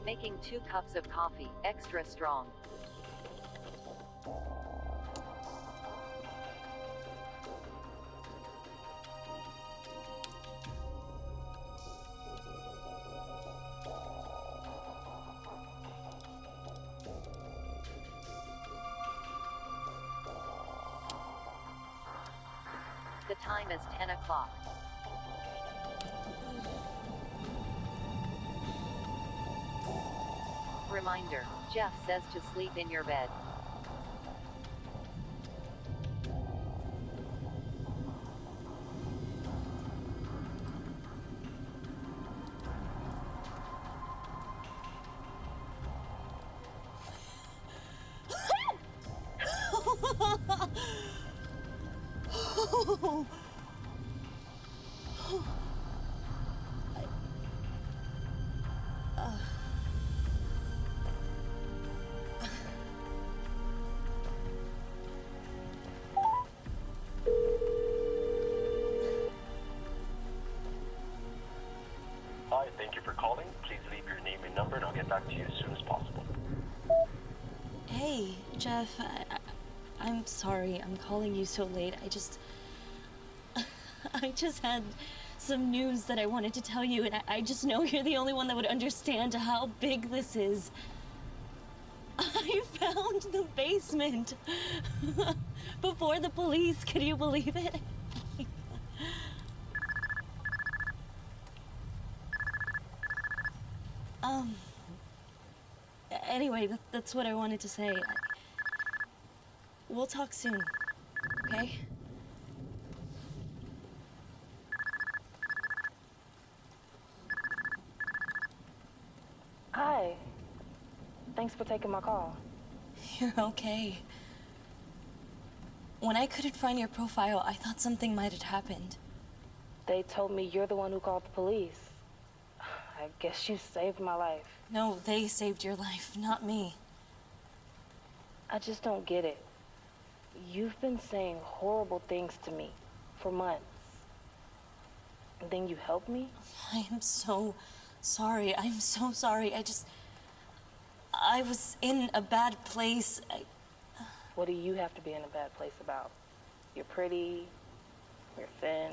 Making 2 cups of coffee, extra strong. The time is 10 o'clock. Reminder, Jeff says to sleep in your bed. Hi, thank you for calling. Please leave your name and number and I'll get back to you as soon as possible. Hey, Jeff, I'm sorry I'm calling you so late. I just had some news that I wanted to tell you, and I just know you're the only one that would understand how big this is. I found the basement before the police. Can you believe it? Anyway, that's what I wanted to say. We'll talk soon, okay? Hi. Thanks for taking my call. You're okay. When I couldn't find your profile, I thought something might have happened. They told me you're the one who called the police. I guess you saved my life. No, they saved your life, not me. I just don't get it. You've been saying horrible things to me for months. And then you help me? I am so sorry. I'm so sorry. I was in a bad place. What do you have to be in a bad place about? You're pretty, you're thin.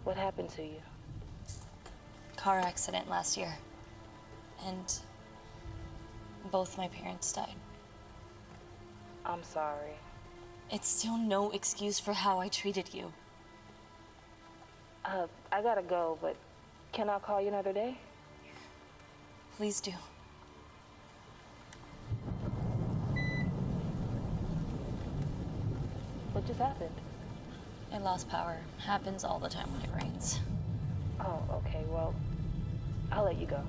What happened to you? Car accident last year. And both my parents died. I'm sorry. It's still no excuse for how I treated you. I gotta go, but can I call you another day? Please do. What just happened? I lost power. Happens all the time when it rains. Oh, okay, well, I'll let you go.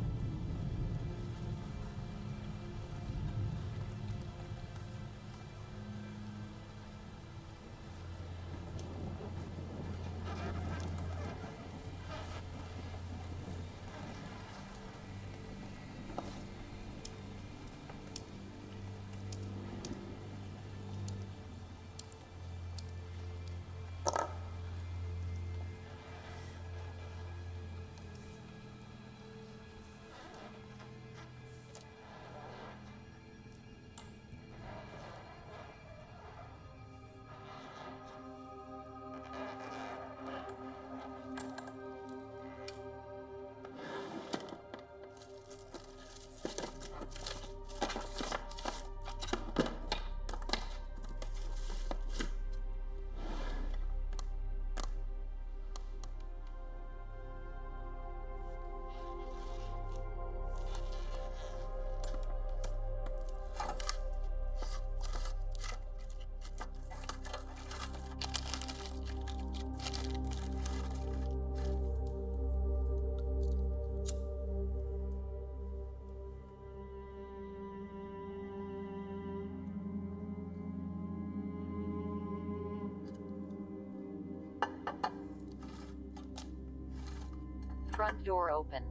Front door open.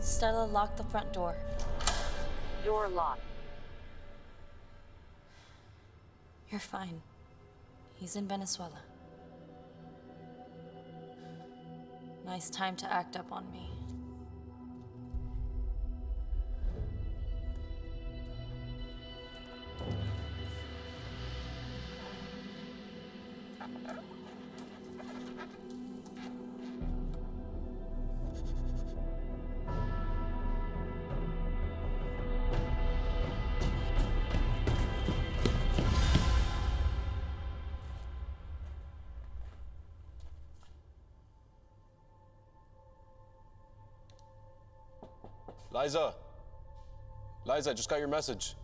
Stella locked the front door. Door locked. You're fine. He's in Venezuela. Nice time to act up on me. Liza! Liza, I just got your message.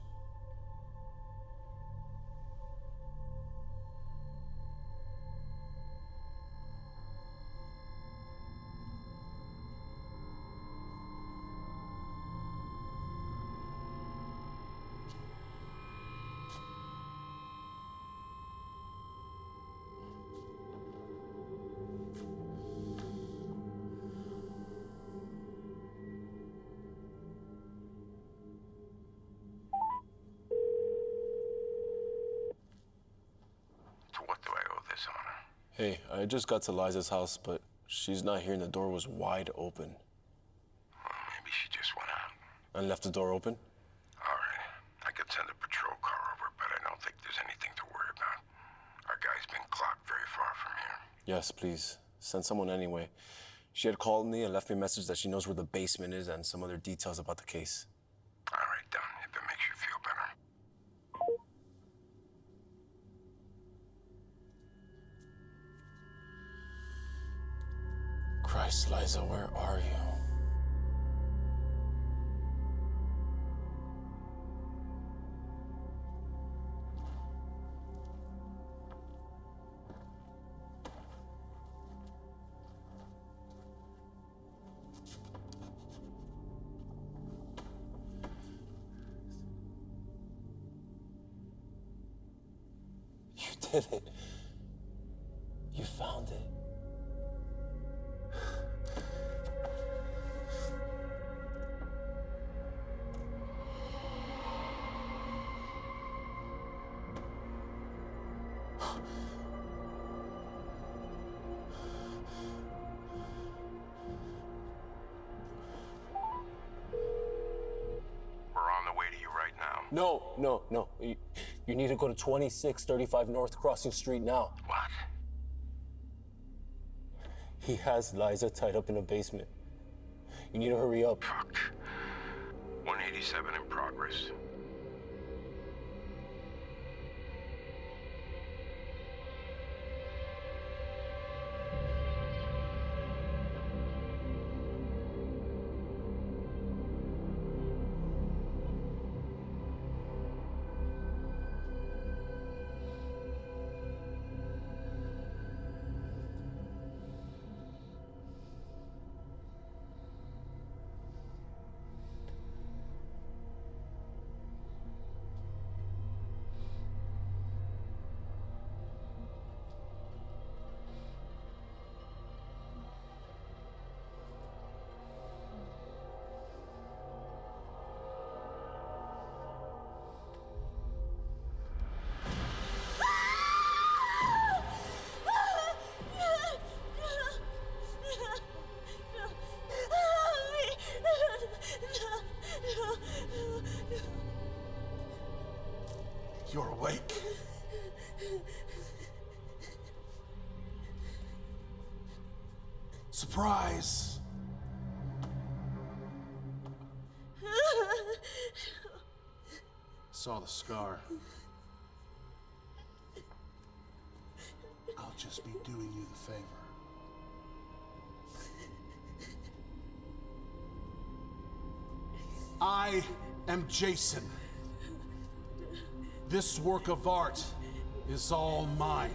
Hey, I just got to Liza's house, but she's not here and the door was wide open. Well, maybe she just went out. And left the door open? All right. I could send a patrol car over, but I don't think there's anything to worry about. Our guy's been clocked very far from here. Yes, please. Send someone anyway. She had called me and left me a message that she knows where the basement is and some other details about the case. All right, done. If it makes you feel better. Christ, Liza, where are you? You did it. You found it. We're on the way to you right now. No. You need to go to 2635 North Crossing Street now. What? He has Liza tied up in a basement. You need to hurry up. Fuck. 187 in progress. You're awake. Surprise! Saw the scar. I'll just be doing you the favor. I am Jason. This work of art is all mine.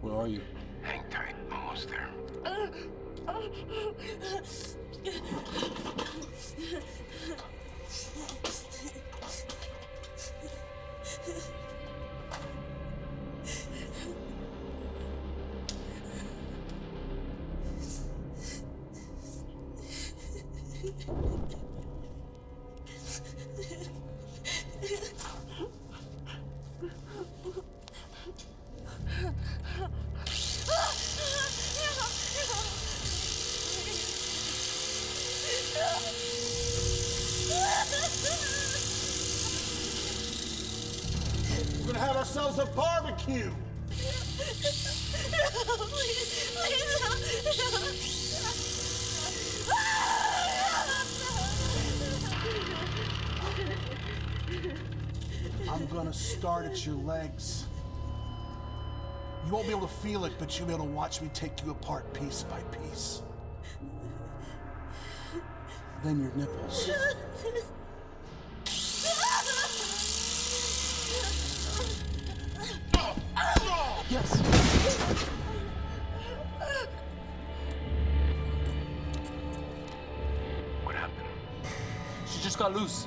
Where are you? Hang tight. Almost there. We're gonna have ourselves a barbecue. I'm gonna start at your legs. You won't be able to feel it, but you'll be able to watch me take you apart piece by piece. Then your nipples. Yes. What happened? She just got loose.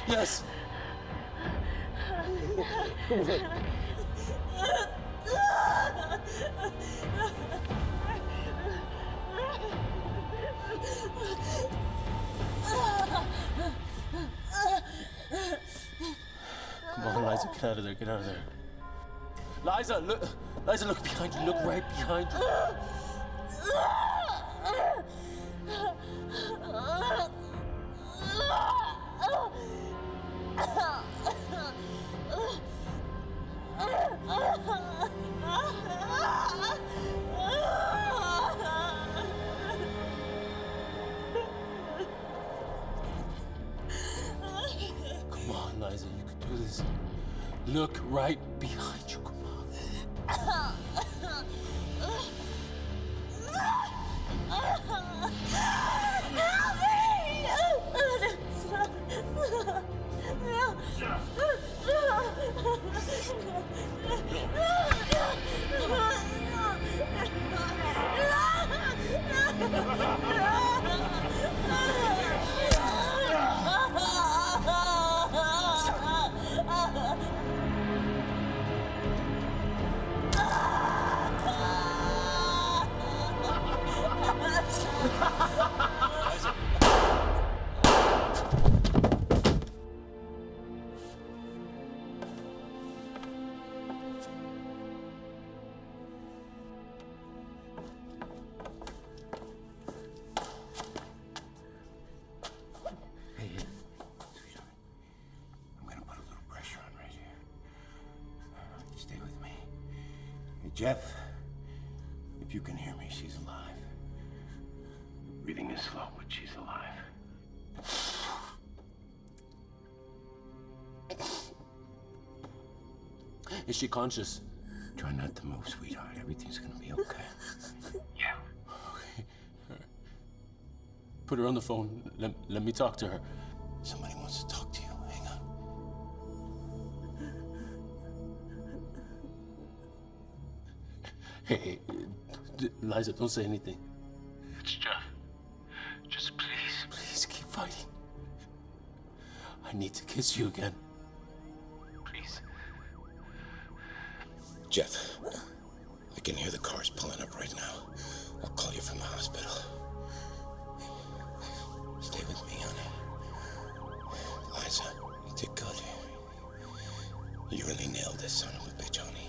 Yes. Come on, Liza, get out of there, get out of there. Liza, look behind you, look right behind you. Come on, Liza, you can do this. Look right behind you, come on. Jeff, if you can hear me, she's alive. Breathing is slow, but she's alive. Is she conscious? Try not to move, sweetheart. Everything's gonna be okay. Yeah. Okay. All right. Put her on the phone. Let me talk to her. Somebody wants to talk to you. Hang on. Hey, Liza, don't say anything. It's Jeff. Just please. Please keep fighting. I need to kiss you again. Please. Jeff, I can hear the cars pulling up right now. I'll call you from the hospital. Stay with me, honey. Liza, you did good. You really nailed this son of a bitch, honey.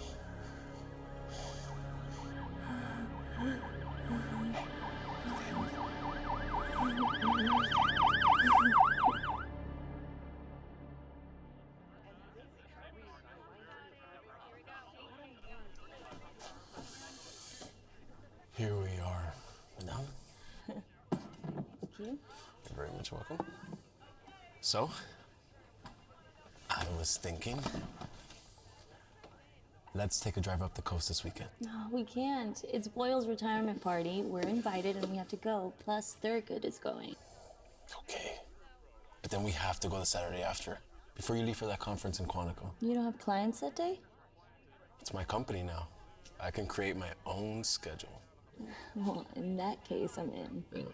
Here we are now. Thank you. You're very much welcome. So, I was thinking, let's take a drive up the coast this weekend. No, we can't. It's Boyle's retirement party. We're invited and we have to go. Plus, Thurgood is going. Okay. But then we have to go the Saturday after, before you leave for that conference in Quantico. You don't have clients that day? It's my company now. I can create my own schedule. Well, in that case, I'm in. Yeah.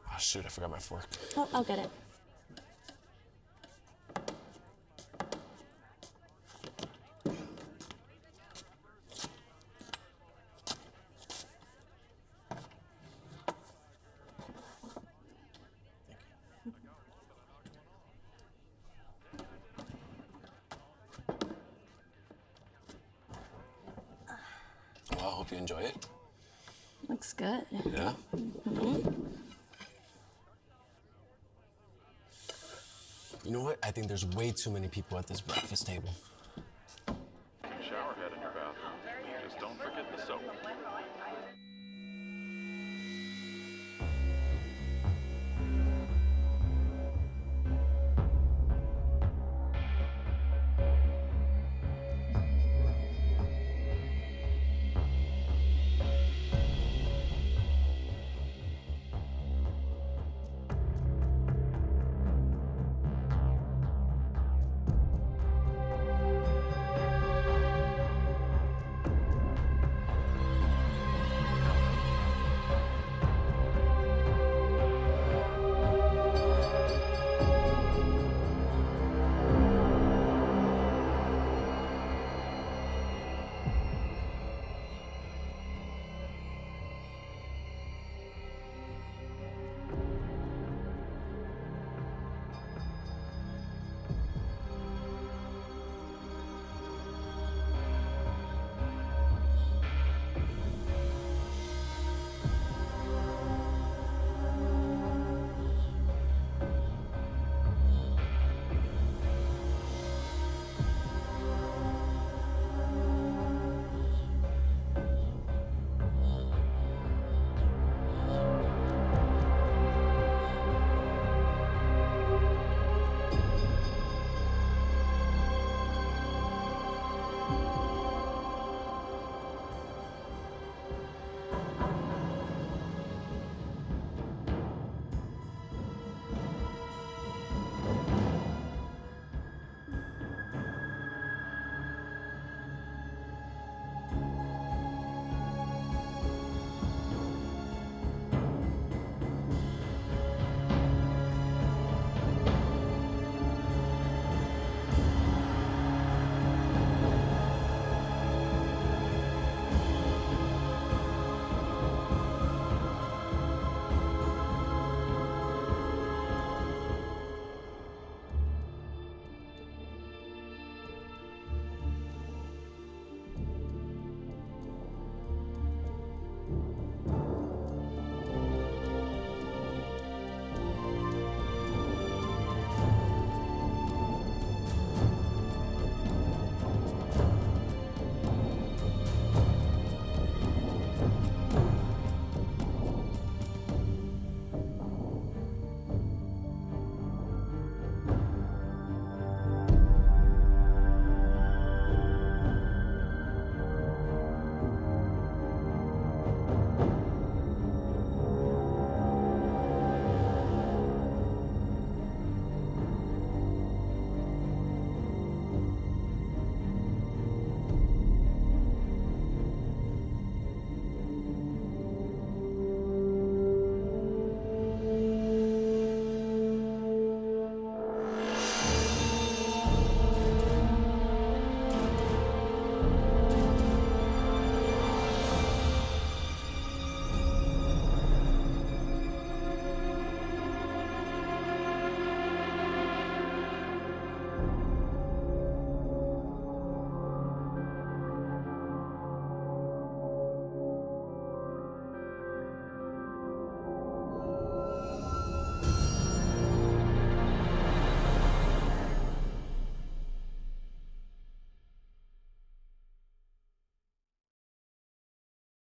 Oh, shoot, I forgot my fork. Oh, I'll get it. Well, I hope you enjoy it. Looks good. Yeah? Mm-hmm. You know what? I think there's way too many people at this breakfast table.